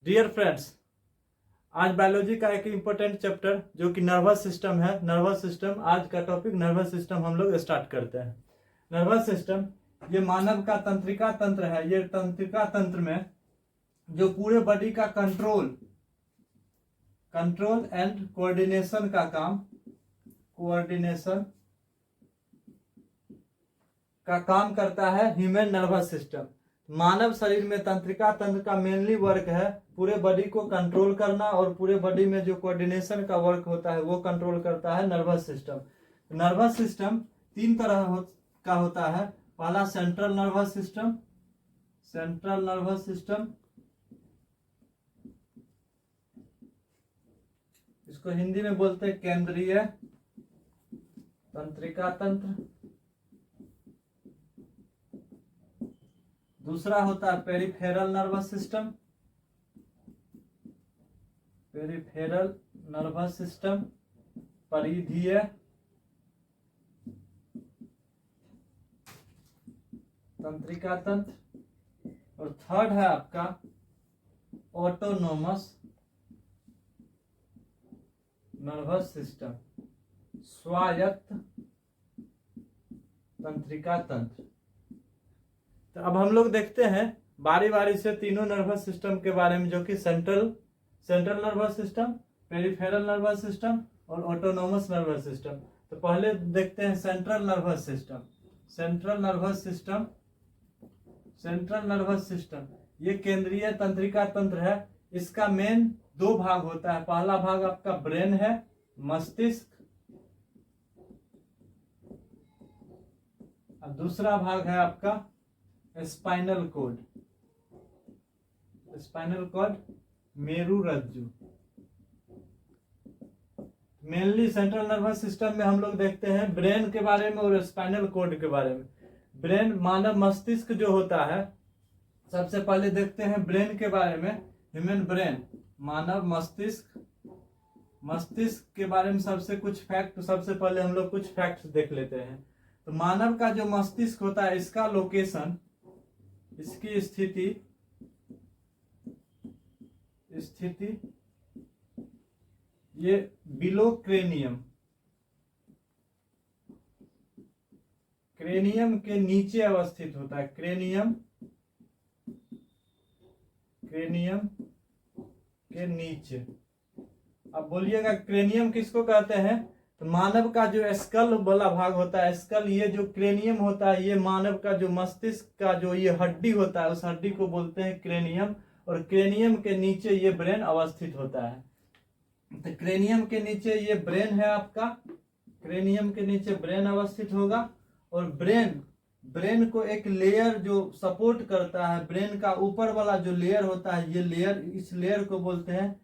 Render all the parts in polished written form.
Dear friends, आज biology का एक इम्पोर्टेंट चैप्टर जो कि नर्वस सिस्टम है। नर्वस सिस्टम आज का टॉपिक नर्वस सिस्टम हम लोग स्टार्ट करते हैं। नर्वस सिस्टम ये मानव का तंत्रिका तंत्र है। ये तंत्रिका तंत्र में जो पूरे बॉडी का कंट्रोल एंड कोऑर्डिनेशन का काम करता है ह्यूमन नर्वस सिस्टम। मानव शरीर में तंत्रिका तंत्र का मेनली वर्क है पूरे बॉडी को कंट्रोल करना, और पूरे बॉडी में जो कोऑर्डिनेशन का वर्क होता है वो कंट्रोल करता है नर्वस सिस्टम। नर्वस सिस्टम तीन तरह का होता है। पहला सेंट्रल नर्वस सिस्टम, इसको हिंदी में बोलते हैं केंद्रीय तंत्रिका तंत्र। दूसरा होता है पेरिफेरल नर्वस सिस्टम, परिधीय तंत्रिका तंत्र। और थर्ड है आपका ऑटोनोमस नर्वस सिस्टम, स्वायत्त तंत्रिका तंत्र। तो अब हम लोग देखते हैं बारी बारी से तीनों नर्वस सिस्टम के बारे में, जो कि central nervous system, peripheral nervous system और ऑटोनोमस नर्वस सिस्टम। तो पहले देखते हैं सेंट्रल नर्वस सिस्टम। ये केंद्रीय तंत्रिका तंत्र है। इसका मेन दो भाग होता है। पहला भाग आपका ब्रेन है, मस्तिष्क, और दूसरा भाग है आपका स्पाइनल कॉर्ड, मेरुरज्जु। मेनली सेंट्रल नर्वस सिस्टम में हम लोग देखते हैं ब्रेन के बारे में और स्पाइनल कॉर्ड के बारे में। ब्रेन मानव मस्तिष्क जो होता है, सबसे पहले देखते हैं ब्रेन के बारे में। ह्यूमन ब्रेन, मानव मस्तिष्क के बारे में सबसे पहले हम लोग कुछ फैक्ट्स देख लेते हैं। तो मानव का जो मस्तिष्क होता है, इसका लोकेशन, इसकी स्थिति ये बिलो क्रेनियम के नीचे अवस्थित होता है। क्रेनियम के नीचे। अब बोलिएगा क्रेनियम किसको कहते हैं? तो मानव का जो स्कल वाला भाग होता है, स्कल, ये जो क्रेनियम होता है, ये मानव का जो मस्तिष्क का जो ये हड्डी होता है, उस हड्डी को बोलते हैं क्रेनियम। और क्रेनियम के नीचे ये ब्रेन अवस्थित होता है। तो क्रेनियम के नीचे ये ब्रेन है आपका, क्रेनियम के नीचे ब्रेन अवस्थित होगा। और ब्रेन को एक लेयर जो सपोर्ट करता है, ब्रेन का ऊपर वाला जो लेयर होता है, ये लेयर, इस लेयर को बोलते हैं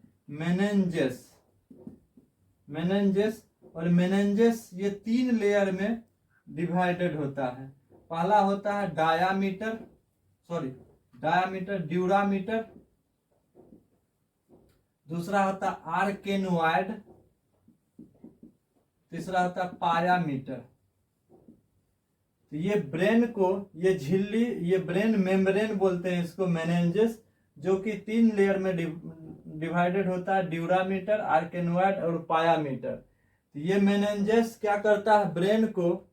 मेनिंजेस। और मेनिंजेस ये तीन लेयर में डिवाइडेड होता है। पहला होता है ड्यूरामीटर, दूसरा होता है आर्केनोइड, तीसरा होता है पायामीटर। तो ये ब्रेन को, ये झिल्ली, ये ब्रेन मेम्ब्रेन बोलते हैं इसको, मेनिंजेस, जो कि तीन लेयर में डिवाइडेड होता है, ड्यूरामीटर, आर्केनोइड और पायामीटर। तो ये मेनिंजेस क्या करता है? ब्रेन को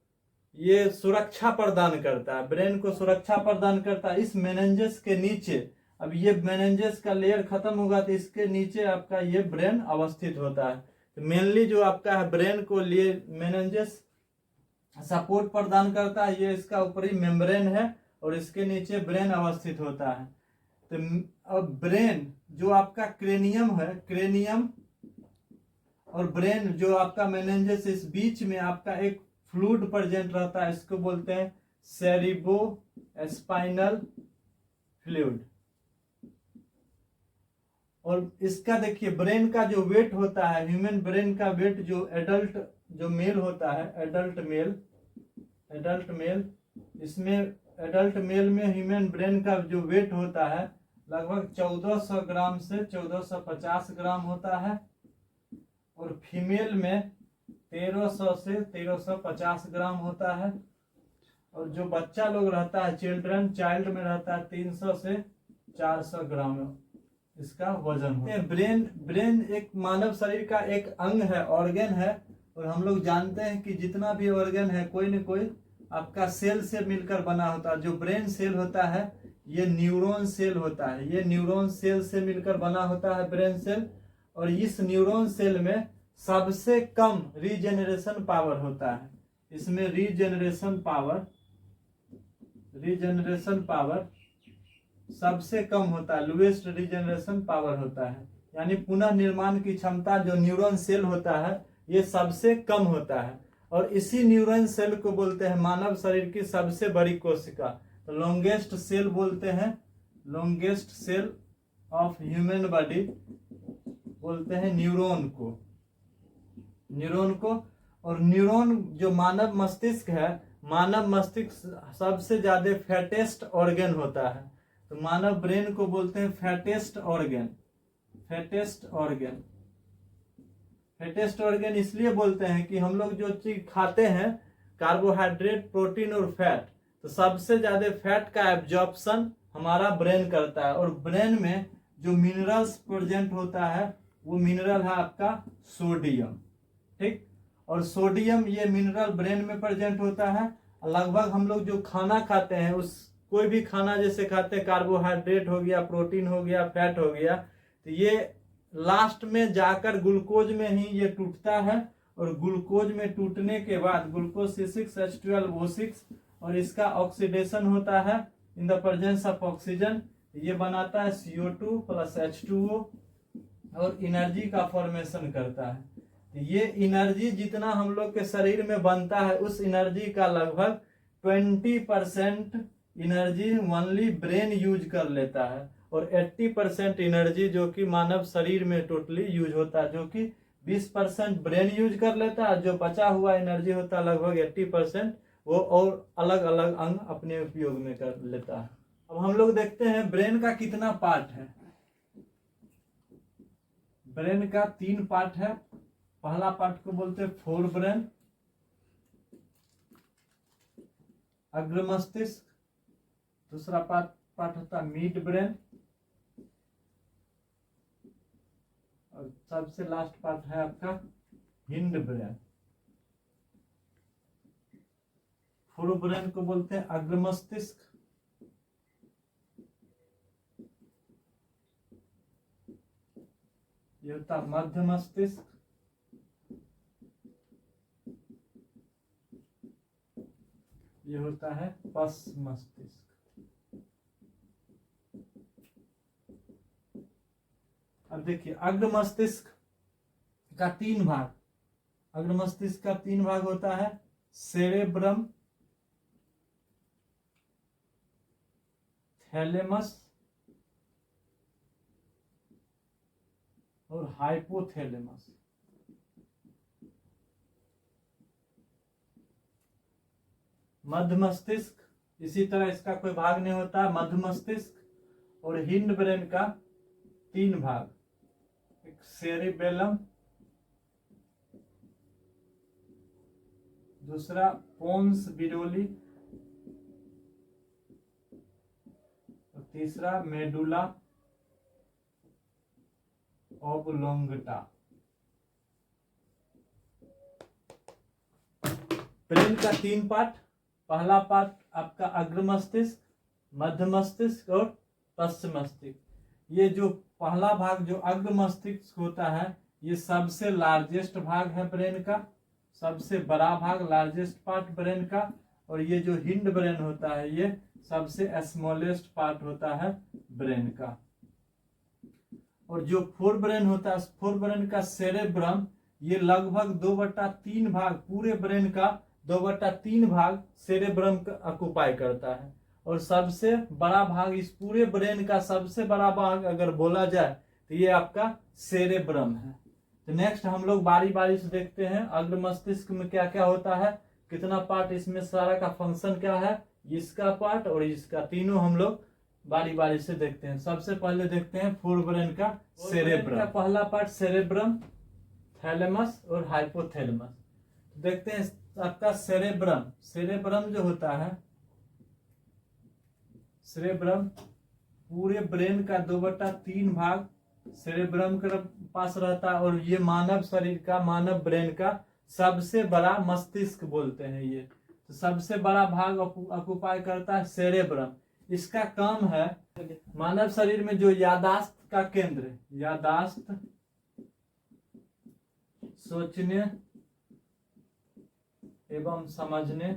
ये सुरक्षा प्रदान करता है। इस मेनिंजेस के नीचे, अब ये मेनिंजेस का लेयर खत्म होगा तो इसके नीचे आपका ये ब्रेन अवस्थित होता है। तो मेनली जो आपका है ब्रेन को लिए मेनिंजेस सपोर्ट प्रदान करता है। ये इसका ऊपरी मेम्ब्रेन है और इसके नीचे ब्रेन अवस्थित होता है। तो अब ब्रेन जो आपका क्रेनियम है, क्रेनियम और ब्रेन जो आपका मेनिंजेस, इस बीच में आपका एक फ्लूइड प्रेजेंट रहता है, इसको बोलते हैं सेरिब्रो स्पाइनल फ्लूइड। और इसका देखिए ब्रेन का जो वेट होता है, ह्यूमन ब्रेन का वेट, जो मेल होता है, एडल्ट मेल, इसमें एडल्ट मेल में ह्यूमन ब्रेन का जो वेट होता है लगभग 1400 ग्राम से 1450 ग्राम होता है। और फीमेल में 1300 से 1350 ग्राम होता है। और जो बच्चा लोग रहता है, चाइल्ड में रहता है 300 से 400 ग्राम इसका वजन होता है। ब्रेन एक मानव शरीर का एक अंग है, ऑर्गन है, और हम लोग जानते हैं कि जितना भी ऑर्गन है कोई न कोई आपका सेल से मिलकर बना होता है। जो ब्रेन सेल होता है ये न्यूरॉन सेल होता है, ये न्यूरॉन सेल से मिलकर बना होता है ब्रेन सेल। और इस न्यूरॉन सेल में सबसे कम रीजेनरेशन पावर होता है। इसमें रीजेनरेशन पावर सबसे कम होता है, लोएस्ट रीजेनरेशन पावर होता है। यानी पुनः निर्माण की क्षमता जो न्यूरॉन सेल होता है ये सबसे कम होता है। और इसी न्यूरॉन सेल को बोलते हैं मानव शरीर की सबसे बड़ी कोशिका। तो लॉन्गेस्ट सेल बोलते हैं, longest cell of human body बोलते हैं न्यूरॉन को। और न्यूरॉन जो मानव मस्तिष्क है, मानव मस्तिष्क सबसे ज्यादा फैटेस्ट ऑर्गन होता है। तो मानव ब्रेन को बोलते हैं फैटेस्ट ऑर्गन इसलिए बोलते हैं कि हम लोग जो चीज खाते हैं, कार्बोहाइड्रेट, प्रोटीन और फैट, तो सबसे ज्यादा फैट का एब्जॉर्प्शन हमारा ब्रेन करता है। और ब्रेन में जो मिनरल्स प्रेजेंट होता है वो मिनरल है आपका सोडियम, ठीक। और सोडियम ये मिनरल ब्रेन में प्रेजेंट होता है। लगभग हम लोग जो खाना खाते हैं, उस कोई भी खाना जैसे खाते हैं, कार्बोहाइड्रेट हो गया, प्रोटीन हो गया, फैट हो गया, तो ये लास्ट में जाकर ग्लूकोज में ही ये टूटता है। और ग्लूकोज में टूटने के बाद ग्लूकोज C6H12O6 और इसका ऑक्सीडेशन होता है in the presence of oxygen, ये बनाता है CO2 + H2O और एनर्जी का फॉर्मेशन करता है। ये एनर्जी जितना हम लोग के शरीर में बनता है, उस एनर्जी का लगभग 20% एनर्जी ओनली ब्रेन यूज कर लेता है। और 80% एनर्जी जो कि मानव शरीर में टोटली यूज होता है, जो कि 20% ब्रेन यूज कर लेता है। जो बचा हुआ एनर्जी होता है लगभग 80% वो और अलग अलग अंग अपने उपयोग में कर लेता है। अब हम लोग देखते हैं ब्रेन का कितना पार्ट है। ब्रेन का 3 पार्ट है। पहला पार्ट को बोलते हैं फोर ब्रेन, अग्र मस्तिष्क। दूसरा पार्ट होता है मिड ब्रेन, और सबसे लास्ट पार्ट है आपका हिंड ब्रेन। फोर ब्रेन को बोलते हैं अग्र मस्तिष्क, ये होता है मध्य मस्तिष्क, ये होता है पश्च मस्तिष्क। अब देखिए अग्र मस्तिष्क का 3 भाग, अग्र मस्तिष्क का 3 भाग होता है, सेरेब्रम, थैलेमस और हाइपोथैलेमस। मध्य मस्तिष्क इसी तरह इसका कोई भाग नहीं होता। मध्य मस्तिष्क और हिंड ब्रेन का 3 भाग, एक सेरिबेलम, दूसरा पोन्स बिरोली और तीसरा मेडुला ऑब्लोंगटा। ब्रेन का 3 पार्ट, पहला पार्ट आपका अग्र मस्तिष्क, मध्य मस्तिष्क और पश्च मस्तिष्क। ये जो पहला भाग जो अग्र मस्तिष्क होता है, ये सबसे लार्जेस्ट भाग है ब्रेन का, सबसे बड़ा भाग, लार्जेस्ट पार्ट ब्रेन का। और ये जो हिंड ब्रेन होता है ये सबसे स्मॉलेस्ट पार्ट होता है ब्रेन का। और जो फोर ब्रेन होता है, फोर ब्रेन का सेरेब्रम, ये लगभग 2/3 भाग, पूरे ब्रेन का 2/3 भाग सेरेब्रम ऑक्युपाई करता है। और सबसे बड़ा भाग, इस पूरे ब्रेन का सबसे बड़ा भाग अगर बोला जाए तो ये आपका सेरेब्रम है। तो नेक्स्ट हम लोग बारी बारी से देखते हैं अग्र मस्तिष्क में क्या क्या होता है, कितना पार्ट, इसमें सारा का फंक्शन क्या है, इसका पार्ट और इसका, तीनों हम लोग बारी बारी से देखते हैं। सबसे पहले देखते हैं फोर ब्रेन का सेरेब्रम। पहला पार्ट सेरेब्रम, थैलेमस और हाइपोथैलेमस। देखते हैं आपका सेरेब्रम जो होता है, सेरेब्रम पूरे ब्रेन का 2/3 भाग सेरेब्रम के पास रहता है, और ये मानव शरीर का, मानव ब्रेन का सबसे बड़ा मस्तिष्क बोलते हैं ये। तो सबसे बड़ा भाग ऑक्युपाई करता है सेरेब्रम। इसका काम है मानव शरीर में जो यादाश्त का केंद्र, यादाश्त, सोचने एवं समझने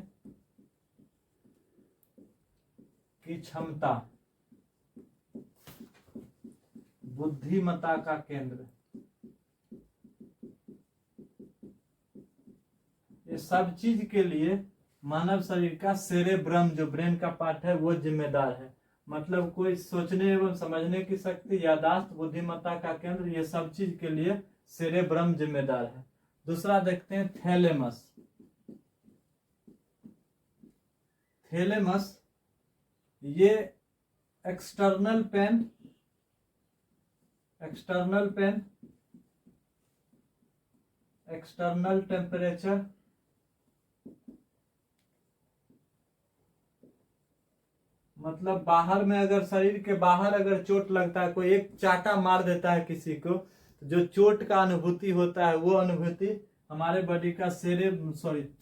की क्षमता, बुद्धिमत्ता का केंद्र, ये सब चीज के लिए मानव शरीर का सेरेब्रम जो ब्रेन का पार्ट है वो जिम्मेदार है। मतलब कोई सोचने एवं समझने की शक्ति, यादाश्त, बुद्धिमत्ता का केंद्र, ये सब चीज के लिए सेरेब्रम जिम्मेदार है। दूसरा देखते हैं थैलेमस। थैलेमस ये एक्सटर्नल पेन, एक्सटर्नल टेम्परेचर, मतलब बाहर में अगर शरीर के बाहर अगर चोट लगता है, कोई एक चाटा मार देता है किसी को, तो जो चोट का अनुभूति होता है वो अनुभूति हमारे बॉडी का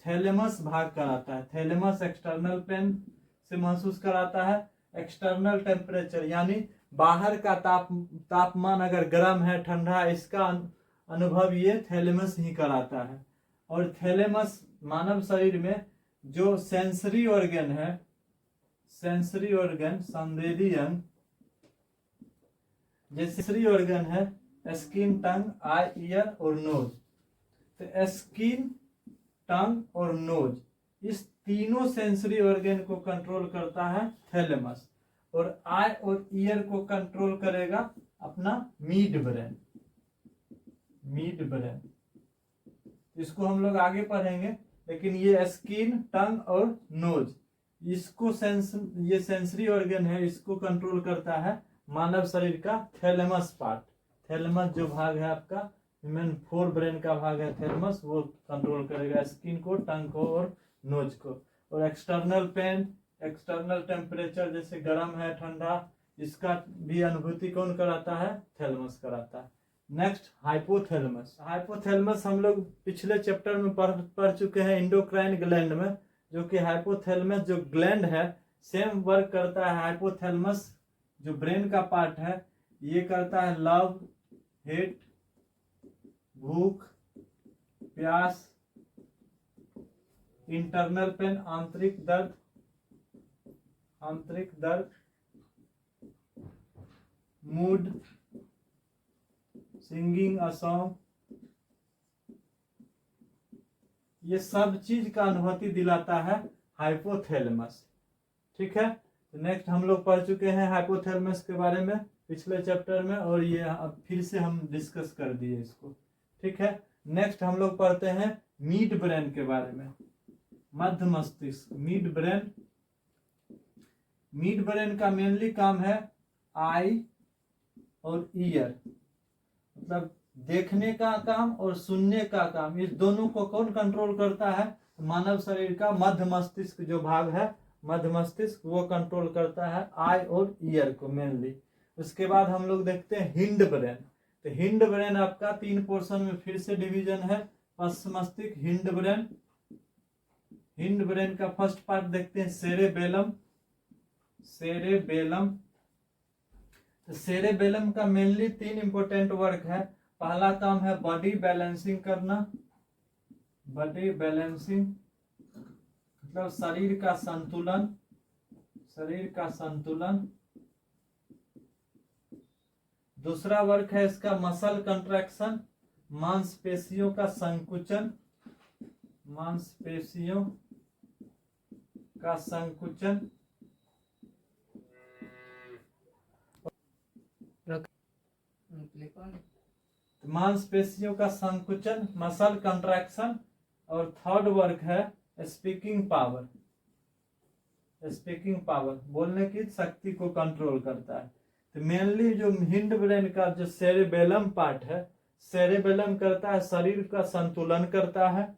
थैलेमस भाग कराता है। थैलेमस एक्सटर्नल पेन से महसूस कराता है। एक्सटर्नल टेम्परेचर यानी बाहर का तापमान अगर गर्म है, ठंडा है, इसका अनुभव ये थैलेमस ही कराता है। और थैलेमस मानव शरीर में जो सेंसरी ऑर्गन है, सेंसरी ऑर्गन, संवेदीयन, जैसे सेंसरी ऑर्गन है स्किन, टंग, आई, ईयर और नोज। तो स्किन, टंग और नोज, इस तीनों सेंसरी ऑर्गन को कंट्रोल करता है थैलेमस। और आई और ईयर को कंट्रोल करेगा अपना मिड ब्रेन, मिड ब्रेन। इसको हम लोग आगे पढ़ेंगे, लेकिन ये स्किन, टंग और नोज, इसको ये सेंसरी ऑर्गन है, इसको कंट्रोल करता है मानव शरीर का थैलेमस पार्ट। थैलेमस जो भाग है आपका ह्यूमन फोर ब्रेन का भाग है थैलेमस, वो कंट्रोल करेगा स्किन को, टंग को और नोज को। और एक्सटर्नल पेन, एक्सटर्नल टेम्परेचर, जैसे गर्म है, ठंडा, इसका भी अनुभूति कौन कराता है? थैलेमस कराता है। Next hypothalamus. हाइपोथैलेमस हम लोग पिछले चैप्टर में पढ़ चुके हैं इंडोक्राइन ग्लैंड में, जो कि हाइपोथैलेमस जो ग्लैंड है सेम वर्क करता है। हाइपोथैलेमस जो ब्रेन का पार्ट है ये करता है लव, हेट, भूख, प्यास, इंटरनल पेन, आंतरिक दर्द, मूड, सिंगिंग अ सॉन्ग, ये सब चीज का अनुभूति दिलाता है हाइपोथैलेमस। ठीक है, तो नेक्स्ट हम लोग पढ़ चुके हैं हाइपोथैलेमस के बारे में पिछले चैप्टर में, और ये अब फिर से हम डिस्कस कर दिए इसको। ठीक है, नेक्स्ट हम लोग पढ़ते हैं मिड ब्रेन के बारे में, मध्य मस्तिष्क, मिड ब्रेन। मिड ब्रेन का मेनली काम है आई और ईयर, मतलब देखने का काम और सुनने का काम, इस दोनों को कौन कंट्रोल करता है? मानव शरीर का मध्य मस्तिष्क जो भाग है, मध्य मस्तिष्क, वो कंट्रोल करता है आई और ईयर को मेनली। उसके बाद हम लोग देखते हैं हिंड ब्रेन। तो हिंड ब्रेन आपका 3 पोर्शन में फिर से डिवीजन है, पश्च मस्तिष्क, हिंड ब्रेन। हिंड ब्रेन का फर्स्ट पार्ट देखते हैं सेरेबेलम। सेरेबेलम, तो सेरेबेलम का मेनली 3 इंपॉर्टेंट वर्क है। पहला काम है बॉडी बैलेंसिंग करना, बॉडी बैलेंसिंग मतलब शरीर का संतुलन, शरीर का संतुलन। दूसरा वर्क है इसका मसल कंट्रैक्शन, मांसपेशियों का संकुचन, मांसपेशियों का संकुचन। मांसपेशियों का संकुचन, मसल कंट्रैक्शन। और थर्ड वर्क है स्पीकिंग पावर, स्पीकिंग पावर, बोलने की शक्ति को कंट्रोल करता है। तो मेनली जो हिंड ब्रेन का जो सेरेबेलम पार्ट है, सेरेबेलम करता है शरीर का संतुलन करता है,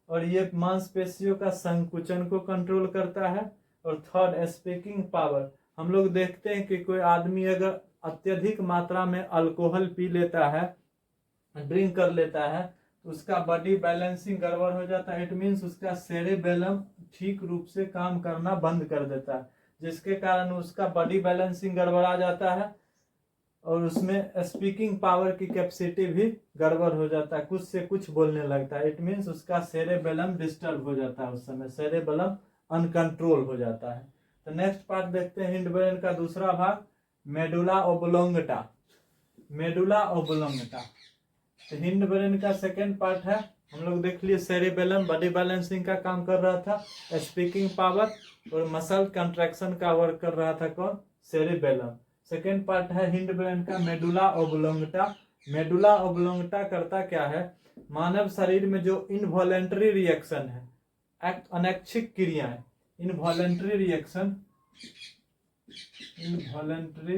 और ये मांसपेशियों का संकुचन को कंट्रोल करता है। और थर्ड स्पीकिंग पावर, हम लोग देखते हैं कि कोई आदमी अगर अत्यधिक मात्रा में अल्कोहल पी लेता है, ड्रिंक कर लेता है, तो उसका बॉडी बैलेंसिंग गड़बड़ हो जाता है। इट मीन्स उसका सेरेबेलम ठीक रूप से काम करना बंद कर देता है, जिसके कारण उसका बॉडी बैलेंसिंग गड़बड़ा जाता है और उसमें स्पीकिंग पावर की कैपेसिटी भी गड़बड़ हो जाता है, कुछ से कुछ बोलने लगता है। इट मीन्स उसका सेरेबेलम डिस्टर्ब हो जाता है, उस समय सेरेबेलम अनकंट्रोल हो जाता है। तो नेक्स्ट पार्ट देखते हैं हिंड ब्रेन का दूसरा भाग, मेडुला ओब्लोंगटा। मेडुला ओब्लोंगटा तो हिंड ब्रेन का सेकेंड पार्ट है। हम लोग देख लिए सेरेबेलम बॉडी बैलेंसिंग का काम कर रहा था, स्पीकिंग पावर और मसल कंट्रैक्शन का वर्क कर रहा था कौन, सेरेबेलम। सेकेंड पार्ट है हिंड ब्रेन का मेडुला ओब्लोंगटा। मेडुला ओब्लोंगटा करता क्या है, मानव शरीर में जो इनवॉलेंटरी रिएक्शन है, अनैच्छिक क्रियाएं, इनवॉलेंटरी रिएक्शन, इनवॉलेंटरी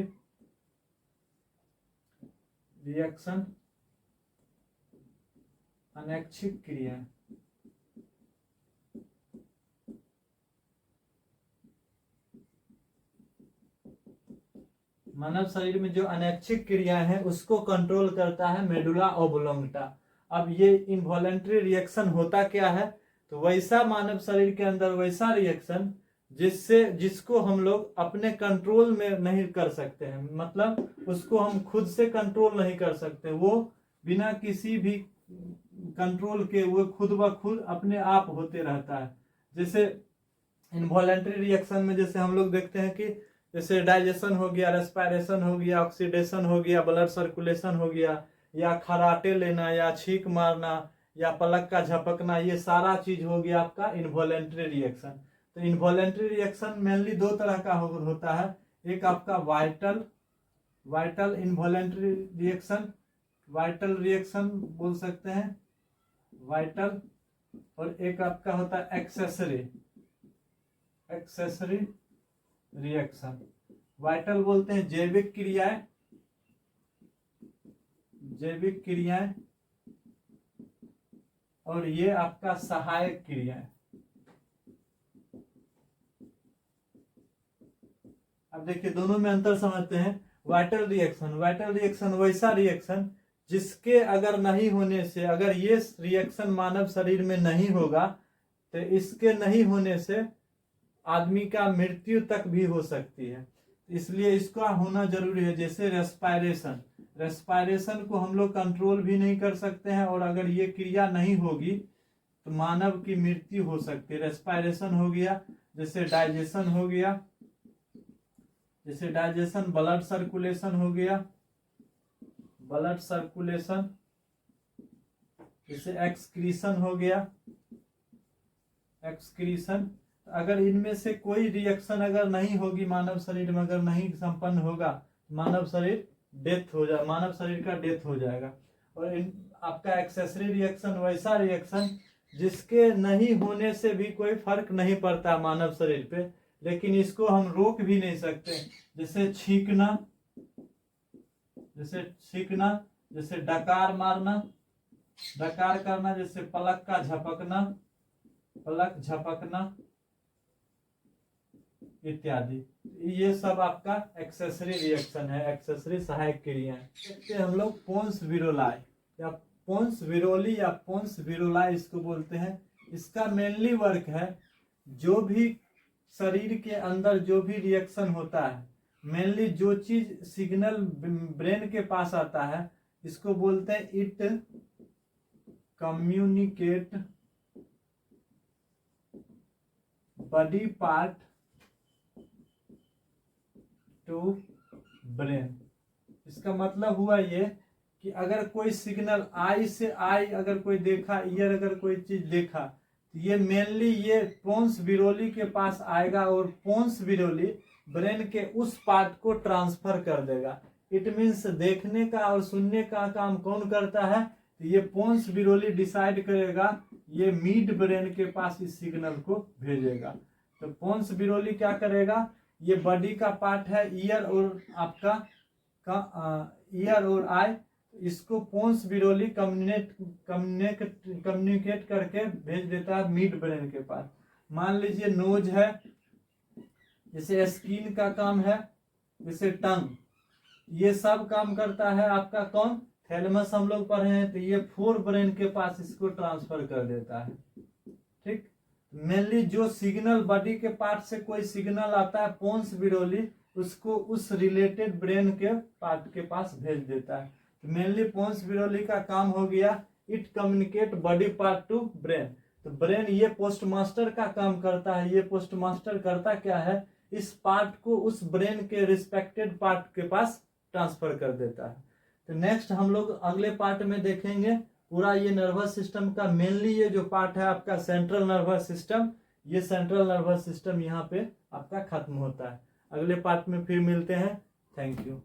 रिएक्शन, अनैच्छिक क्रिया, मानव शरीर में जो अनैच्छिक क्रियाएं हैं उसको कंट्रोल करता है मेडुला ओब्लोंगटा। अब ये इनवॉलेंटरी रिएक्शन होता क्या है, तो वैसा मानव शरीर के अंदर वैसा रिएक्शन जिसको हम लोग अपने कंट्रोल में नहीं कर सकते हैं, मतलब उसको हम खुद से कंट्रोल नहीं कर सकते, वो बिना किसी भी कंट्रोल के वो खुद ब खुद अपने आप होते रहता है। जैसे इनवॉलेंटरी रिएक्शन में जैसे हम लोग देखते हैं कि जैसे डाइजेशन हो गया, रेस्पिरेशन हो गया, ऑक्सीडेशन हो गया, ब्लड सर्कुलेशन हो गया, या खराटे लेना, या छींक मारना, या पलक का झपकना, ये सारा चीज हो गया आपका इनवॉलेंटरी रिएक्शन। तो इनवॉलेंटरी रिएक्शन मेनली दो तरह का होता है, एक आपका vital involuntary reaction, vital reaction बोल सकते हैं, वाइटल, और एक आपका होता है एक्सेसरी रिएक्शन। वाइटल बोलते हैं जैविक क्रियाएं, और ये आपका सहायक क्रियाएं। अब देखिए दोनों में अंतर समझते हैं। वाइटल रिएक्शन वैसा रिएक्शन जिसके अगर नहीं होने से, अगर ये रिएक्शन मानव शरीर में नहीं होगा तो इसके नहीं होने से आदमी का मृत्यु तक भी हो सकती है, इसलिए इसका होना जरूरी है। जैसे रेस्पिरेशन को हम लोग कंट्रोल भी नहीं कर सकते हैं, और अगर ये क्रिया नहीं होगी तो मानव की मृत्यु हो सकती है। रेस्पिरेशन हो गया, जैसे डाइजेशन हो गया, ब्लड सर्कुलेशन हो गया, जैसे एक्सक्रीशन हो गया, अगर इनमें से कोई रिएक्शन अगर नहीं होगी मानव शरीर में, अगर नहीं संपन्न होगा, मानव शरीर का डेथ हो जाएगा। और आपका एक्सेसरी रिएक्शन वैसा रिएक्शन जिसके नहीं होने से भी कोई फर्क नहीं पड़ता मानव शरीर पे, लेकिन इसको हम रोक भी नहीं सकते। जैसे छींकना, जैसे डकार मारना, डकार करना, जैसे पलक झपकना इत्यादि, ये सब आपका एक्सेसरी रिएक्शन है, एक्सेसरी सहायक क्रिया है। देखते हैं हम लोग पोन्स विरोलाई या पोन्स विरोली या पोन्स विरोलाई इसको बोलते हैं। इसका मेनली वर्क है, जो भी शरीर के अंदर जो भी रिएक्शन होता है, मेनली जो चीज सिग्नल ब्रेन के पास आता है, इसको बोलते हैं it communicate body part two brain. इसका मतलब हुआ ये कि अगर कोई सिग्नल आई से आई, अगर कोई देखा, ईयर अगर कोई चीज देखा, तो ये मेनली ये पोन्स विरोली के पास आएगा, और पोन्स विरोली ब्रेन के उस पार्ट को ट्रांसफर कर देगा। इट मीन्स देखने का और सुनने का काम कौन करता है, तो ये पोन्स विरोली डिसाइड करेगा, ये मिड ब्रेन के पास इस सिग्नल को भेजेगा। तो पोन्स विरोली क्या करेगा, ये बॉडी का पार्ट है ईयर और आपका ईयर और आई, इसको पोन्स विरोली कम्युनिकेट करके भेज देता है मिड ब्रेन के पास। मान लीजिए नोज है, जैसे स्किन का काम है, जैसे टंग, ये सब काम करता है आपका कौन, थैलेमस हम लोग पढ़े हैं, तो ये फोर ब्रेन के पास इसको ट्रांसफर कर देता है। ठीक, मेनली जो सिग्नल बॉडी के पार्ट से कोई सिग्नल आता है पोन्स विरोली, उसको उस रिलेटेड ब्रेन के पार्ट के पास भेज देता है। तो मेनली पोन्स विरोली का काम हो गया, it communicate body part two brain. तो ब्रेन ये पोस्टमास्टर का काम करता है। ये पोस्टमास्टर करता क्या है, इस पार्ट को उस ब्रेन के रिस्पेक्टेड पार्ट के पास ट्रांसफर कर देता है। तो नेक्स्ट हम लोग अगले पार्ट में देखेंगे पूरा ये नर्वस सिस्टम का, मेनली ये जो पार्ट है आपका सेंट्रल नर्वस सिस्टम, ये सेंट्रल नर्वस सिस्टम यहाँ पे आपका खत्म होता है। अगले पार्ट में फिर मिलते हैं। Thank you.